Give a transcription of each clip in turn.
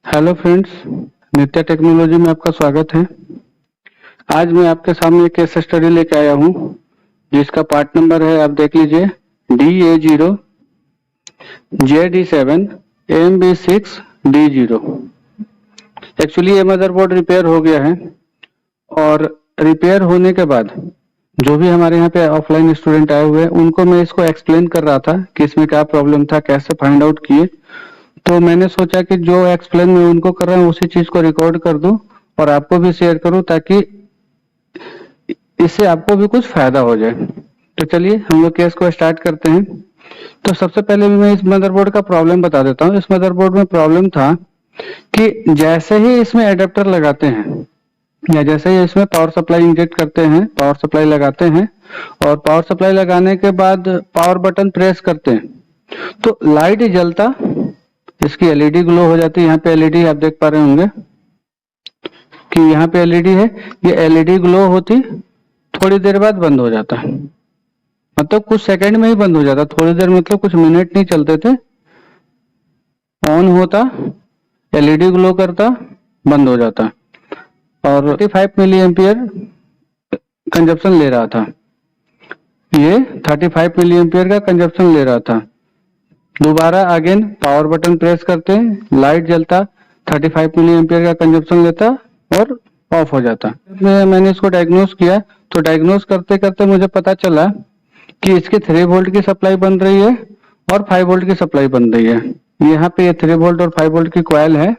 Hello friends, नित्या technology में आपका स्वागत है। आज मैं आपके सामने एक केस स्टडी लेके आया हूँ जिसका पार्ट नंबर है, आप देख लीजिए, DA0 JD7 AMB6 D0। Actually ये मदरबोर्ड रिपेयर हो गया है और रिपेयर होने के बाद जो भी हमारे यहाँ पे ऑफलाइन स्टूडेंट आए हुए हैं उनको मैं इसको एक्सप्लेन कर रहा था कि इसमें क्या प्रॉब्लम था, कैसे फाइंड आउट किए। तो मैंने सोचा कि जो एक्सप्लेन मैं उनको कर रहा हूँ उसी चीज को रिकॉर्ड कर दूं और आपको भी शेयर करूं ताकि इससे आपको भी कुछ फायदा हो जाए। तो चलिए हम लोग केस को स्टार्ट करते हैं। तो सबसे पहले भी मैं इस मदरबोर्ड का प्रॉब्लम बता देता हूँ। इस मदरबोर्ड में प्रॉब्लम था कि जैसे ही इसमें एडेप्टर लगाते हैं या जैसे ही इसमें पावर सप्लाई इंजेक्ट करते हैं, पावर सप्लाई लगाते हैं और पावर सप्लाई लगाने के बाद पावर बटन प्रेस करते हैं तो लाइट जलता, इसकी एलईडी ग्लो हो जाती है। यहाँ पे एलईडी आप देख पा रहे होंगे कि यहाँ पे एलईडी है, ये एलईडी ग्लो होती, थोड़ी देर बाद बंद हो जाता है, मतलब कुछ सेकंड में ही बंद हो जाता। थोड़ी देर मतलब कुछ मिनट नहीं चलते थे, ऑन होता, एलईडी ग्लो करता, बंद हो जाता। और 35 मिली एम्पियर कंजप्शन ले रहा था, ये 35 मिली एम्पियर का कंजप्शन ले रहा था। दोबारा अगेन पावर बटन प्रेस करते हैं, लाइट जलता, 35 मिली एम्पियर का कंजप्शन लेता और ऑफ हो जाता। मैंने इसको डायग्नोस किया तो डायग्नोस करते करते मुझे पता चला कि इसके 3 वोल्ट की सप्लाई बन रही है और 5 वोल्ट की सप्लाई बन रही है। यहाँ पे ये 3 वोल्ट और 5 वोल्ट की कॉइल है,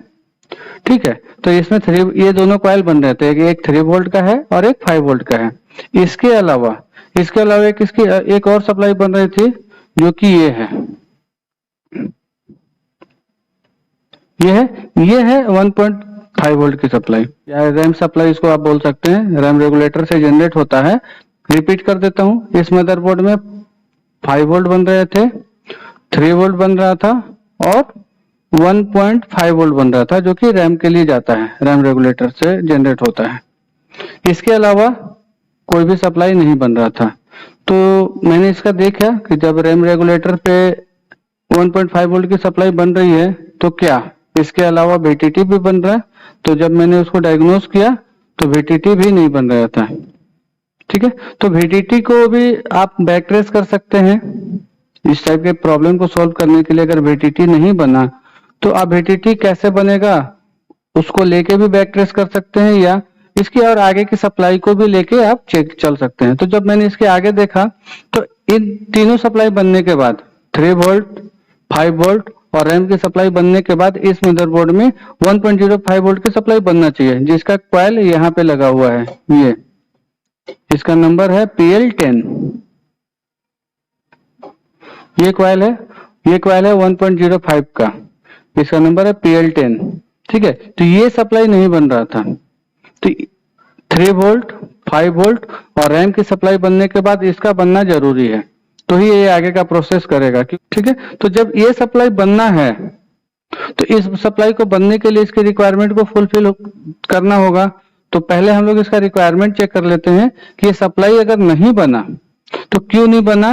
ठीक है। तो इसमें ये दोनों कॉइल बन रहे थे, एक 3 वोल्ट का है और एक 5 वोल्ट का है। इसके अलावा एक इसकी एक और सप्लाई बन रही थी जो कि ये है 1.5 वोल्ट की सप्लाई या रैम सप्लाई, इसको आप बोल सकते हैं। रैम रेगुलेटर से जनरेट होता है। रिपीट कर देता हूं, इस मदरबोर्ड में 5 वोल्ट बन रहे थे, 3 वोल्ट बन रहा था और 1.5 वोल्ट बन रहा था जो कि रैम के लिए जाता है, रैम रेगुलेटर से जनरेट होता है। इसके अलावा कोई भी सप्लाई नहीं बन रहा था। तो मैंने इसका देखा कि जब रैम रेगुलेटर पे 1.5 वोल्ट की सप्लाई बन रही है तो क्या इसके अलावा VTT भी बन रहा है। तो जब मैंने उसको डायग्नोस किया तो VTT भी नहीं बन रहा था, ठीक है। तो VTT को भी आप बैक ट्रेस कर सकते हैं। इस टाइप के प्रॉब्लम को सॉल्व करने के लिए अगर VTT नहीं बना तो आप VTT कैसे बनेगा उसको लेके भी बैक ट्रेस कर सकते हैं या इसकी और आगे की सप्लाई को भी लेके आप चेक चल सकते हैं। तो जब मैंने इसके आगे देखा तो इन तीनों सप्लाई बनने के बाद 3 वोल्ट, 5 वोल्ट और रैम की सप्लाई बनने के बाद इस मदरबोर्ड में 1.05 वोल्ट की सप्लाई बनना चाहिए, जिसका कॉइल यहाँ पे लगा हुआ है। ये इसका नंबर है PL10। ये कॉइल है 1.05 का, इसका नंबर है PL10, ठीक है। तो ये सप्लाई नहीं बन रहा था। तो 3 वोल्ट, 5 वोल्ट और रैम की सप्लाई बनने के बाद इसका बनना जरूरी है, तो ही ये आगे का प्रोसेस करेगा, ठीक है। तो जब ये सप्लाई बनना है तो इस सप्लाई को बनने के लिए इसकी रिक्वायरमेंट को फुलफिल करना होगा। तो पहले हम लोग इसका रिक्वायरमेंट चेक कर लेते हैं कि ये सप्लाई अगर नहीं बना तो क्यों नहीं बना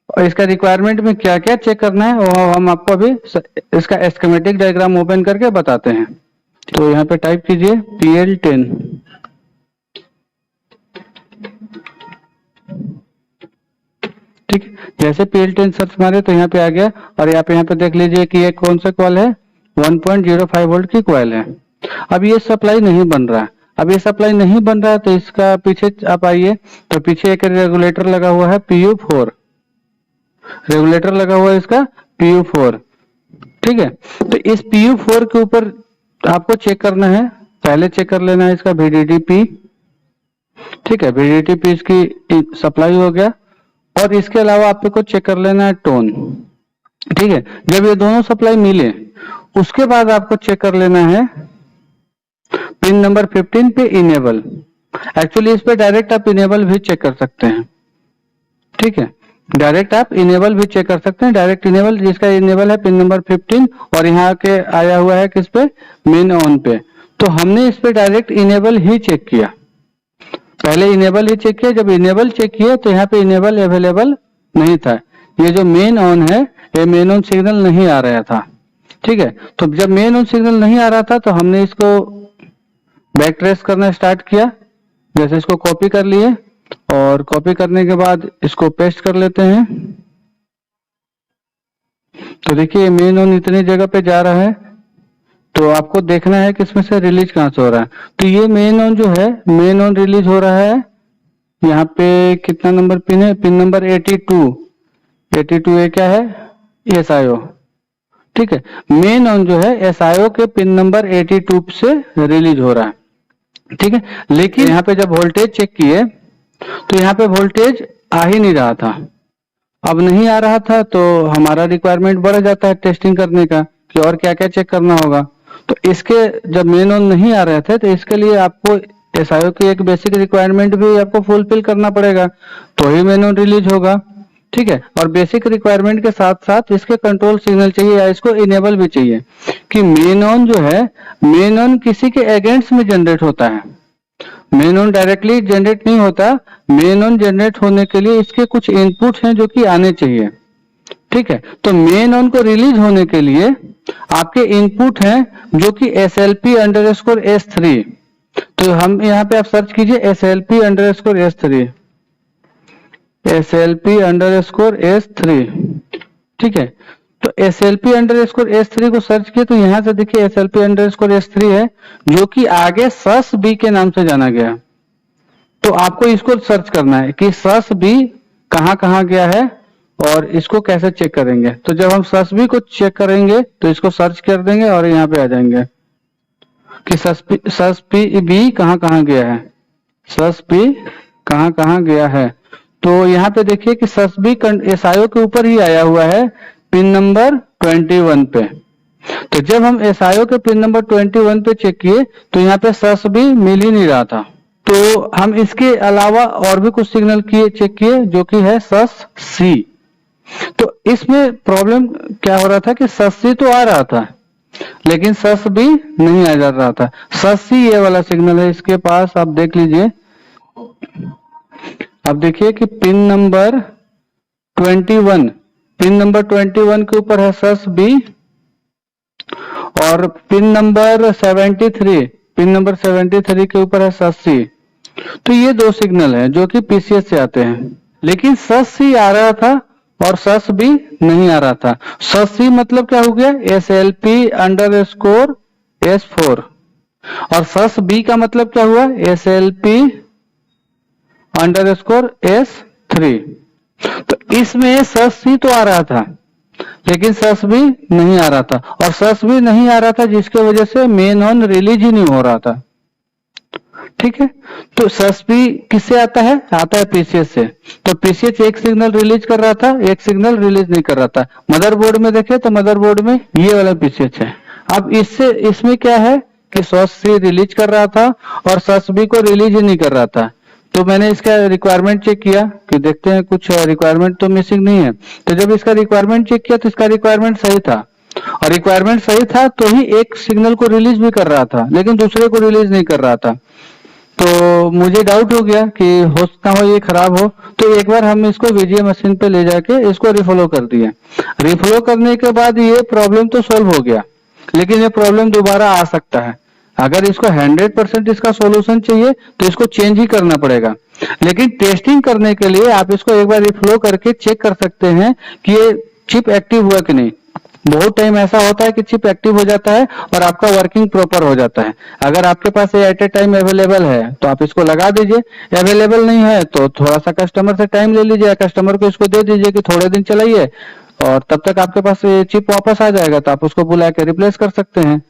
और इसका रिक्वायरमेंट में क्या क्या चेक करना है वो हम आपको अभी इसका स्कीमेटिक डायग्राम ओपन करके बताते हैं। तो यहाँ पे टाइप कीजिए PL10, ठीक है। जैसे PL10 सर्च मारे तो यहाँ पे आ गया और यहाँ पे देख लीजिए कि ये कौन सा कॉइल है, 1.05 वोल्ट की कॉइल है। अब ये सप्लाई नहीं बन रहा है। अब ये सप्लाई नहीं बन रहा है तो इसका पीछे आप आइए तो पीछे एक रेगुलेटर लगा हुआ है PU4, रेगुलेटर लगा हुआ है इसका PU4, ठीक है। तो इस PU4 के ऊपर आपको चेक करना है, पहले चेक कर लेना है इसका VDD-P, ठीक है। VDD-P इसकी सप्लाई हो गया और इसके अलावा आपको चेक कर लेना है टोन, ठीक है। जब ये दोनों सप्लाई मिले उसके बाद आपको चेक कर लेना है पिन नंबर 15 पे इनेबल। एक्चुअली इस पे डायरेक्ट आप इनेबल भी चेक कर सकते हैं, ठीक है। डायरेक्ट आप इनेबल भी चेक कर सकते हैं, डायरेक्ट इनेबल, जिसका इनेबल है पिन नंबर 15 और यहाँ के आया हुआ है किस पे, मेन ऑन पे। तो हमने इस पे डायरेक्ट इनेबल ही चेक किया, पहले इनेबल ही चेक किया। जब इनेबल चेक किया तो यहाँ पे इनेबल अवेलेबल नहीं था। ये जो मेन ऑन है ये मेन ऑन सिग्नल नहीं आ रहा था। ठीक है। तो जब मेन ऑन सिग्नल नहीं आ रहा था तो हमने इसको बैक ट्रेस करना स्टार्ट किया। जैसे इसको कॉपी कर लिए और कॉपी करने के बाद इसको पेस्ट कर लेते हैं। तो देखिए मेन ऑन इतनी जगह पे जा रहा है, तो आपको देखना है कि इसमें से रिलीज कहाँ से हो रहा है। तो ये मेन ऑन जो है, मेन ऑन रिलीज हो रहा है यहाँ पे कितना नंबर पिन है, पिन नंबर 82। 82 ये क्या है, एसआईओ। ठीक है, मेन ऑन जो है एसआईओ के पिन नंबर 82 से रिलीज हो रहा है। ठीक है, लेकिन यहाँ पे जब वोल्टेज चेक किए तो यहाँ पे वोल्टेज आ ही नहीं रहा था। अब नहीं आ रहा था तो हमारा रिक्वायरमेंट बढ़ जाता है टेस्टिंग करने का कि और क्या क्या चेक करना होगा। तो इसके जब मेन ऑन नहीं आ रहे थे तो इसके लिए आपको एसआईओ की एक बेसिक रिक्वायरमेंट भी आपको फुलफिल करना पड़ेगा, तो ही मेन ऑन रिलीज होगा। ठीक है, और बेसिक रिक्वायरमेंट के साथ साथ इसके कंट्रोल सिग्नल चाहिए या इसको इनेबल भी चाहिए कि मेन ऑन जो है, मेन ऑन किसी के अगेंस्ट में जनरेट होता है। मेन ऑन डायरेक्टली जनरेट नहीं होता। मेन ऑन जनरेट होने के लिए इसके कुछ इनपुट हैं जो कि आने चाहिए। ठीक है, तो मेन ऑन को रिलीज होने के लिए आपके इनपुट हैं जो कि SLP_S3। तो हम यहाँ पे आप सर्च कीजिए SLP_S3, SLP_S3। ठीक है, तो SLP_S3 को सर्च किए तो यहां से देखिए SLP_S3 है जो कि आगे सस बी के नाम से जाना गया। तो आपको इसको सर्च करना है कि सस बी कहां कहां गया है और इसको कैसे चेक करेंगे। तो जब हम सस बी को चेक करेंगे तो इसको सर्च कर देंगे और यहाँ पे आ जाएंगे कि सस बी कहां कहां गया है, सस बी कहां कहां गया है। तो यहाँ पे देखिए कि सस बी एसआईओ के ऊपर ही आया हुआ है पिन नंबर 21 पे। तो जब हम एसआईओ के पिन नंबर 21 पे चेक किए तो यहाँ पे सस बी मिल ही नहीं रहा था। तो हम इसके अलावा और भी कुछ सिग्नल चेक किए जो कि है सस सी। तो इसमें प्रॉब्लम क्या हो रहा था कि सस सी तो आ रहा था लेकिन सस बी नहीं आ जा रहा था। सस सी ये वाला सिग्नल है इसके पास, आप देख लीजिए। अब देखिए कि पिन नंबर 21, पिन नंबर 21 के ऊपर है सस बी और पिन नंबर 73, पिन नंबर 73 के ऊपर है सस सी। तो ये दो सिग्नल है जो कि पीसीएस से आते हैं, लेकिन सस सी आ रहा था और सस बी नहीं आ रहा था। सस सी मतलब क्या हो गया, SLP_S4 और सस बी का मतलब क्या हुआ, SLP_S3। तो इसमें सस सी तो आ रहा था लेकिन सस बी नहीं आ रहा था, और सस बी नहीं आ रहा था जिसके वजह से मेन ऑन रिलीज ही नहीं हो रहा था। ठीक है, तो सस बी किससे आता है पीसीएस से। तो पीसीएस एक सिग्नल रिलीज कर रहा था, एक सिग्नल रिलीज नहीं कर रहा था। मदरबोर्ड में देखे तो मदरबोर्ड में ये वाला पीसीएस है। अब इसमें क्या है कि सस सी रिलीज कर रहा था और सस बी को रिलीज ही नहीं कर रहा था। तो मैंने इसका रिक्वायरमेंट चेक किया कि देखते हैं कुछ रिक्वायरमेंट तो मिसिंग नहीं है। तो जब इसका रिक्वायरमेंट चेक किया तो इसका रिक्वायरमेंट सही था, और रिक्वायरमेंट सही था तो ही एक सिग्नल को रिलीज भी कर रहा था लेकिन दूसरे को रिलीज नहीं कर रहा था। तो मुझे डाउट हो गया कि हो सकता हो ये खराब हो। तो एक बार हम इसको वीजीए मशीन पे ले जाके इसको रिफ्लो कर दिए। रिफ्लो करने के बाद ये प्रॉब्लम तो सॉल्व हो गया, लेकिन ये प्रॉब्लम दोबारा आ सकता है। अगर इसको 100% इसका सॉल्यूशन चाहिए तो इसको चेंज ही करना पड़ेगा। लेकिन टेस्टिंग करने के लिए आप इसको एक बार रिफ्लो करके चेक कर सकते हैं कि ये चिप एक्टिव हुआ कि नहीं। बहुत टाइम ऐसा होता है कि चिप एक्टिव हो जाता है और आपका वर्किंग प्रॉपर हो जाता है। अगर आपके पास ये एट ए टाइम अवेलेबल है तो आप इसको लगा दीजिए, अवेलेबल नहीं है तो थोड़ा सा कस्टमर से टाइम ले लीजिए, कस्टमर को इसको दे दीजिए कि थोड़े दिन चलाइए और तब तक आपके पास ये चिप वापस आ जाएगा तो आप उसको बुला के रिप्लेस कर सकते हैं।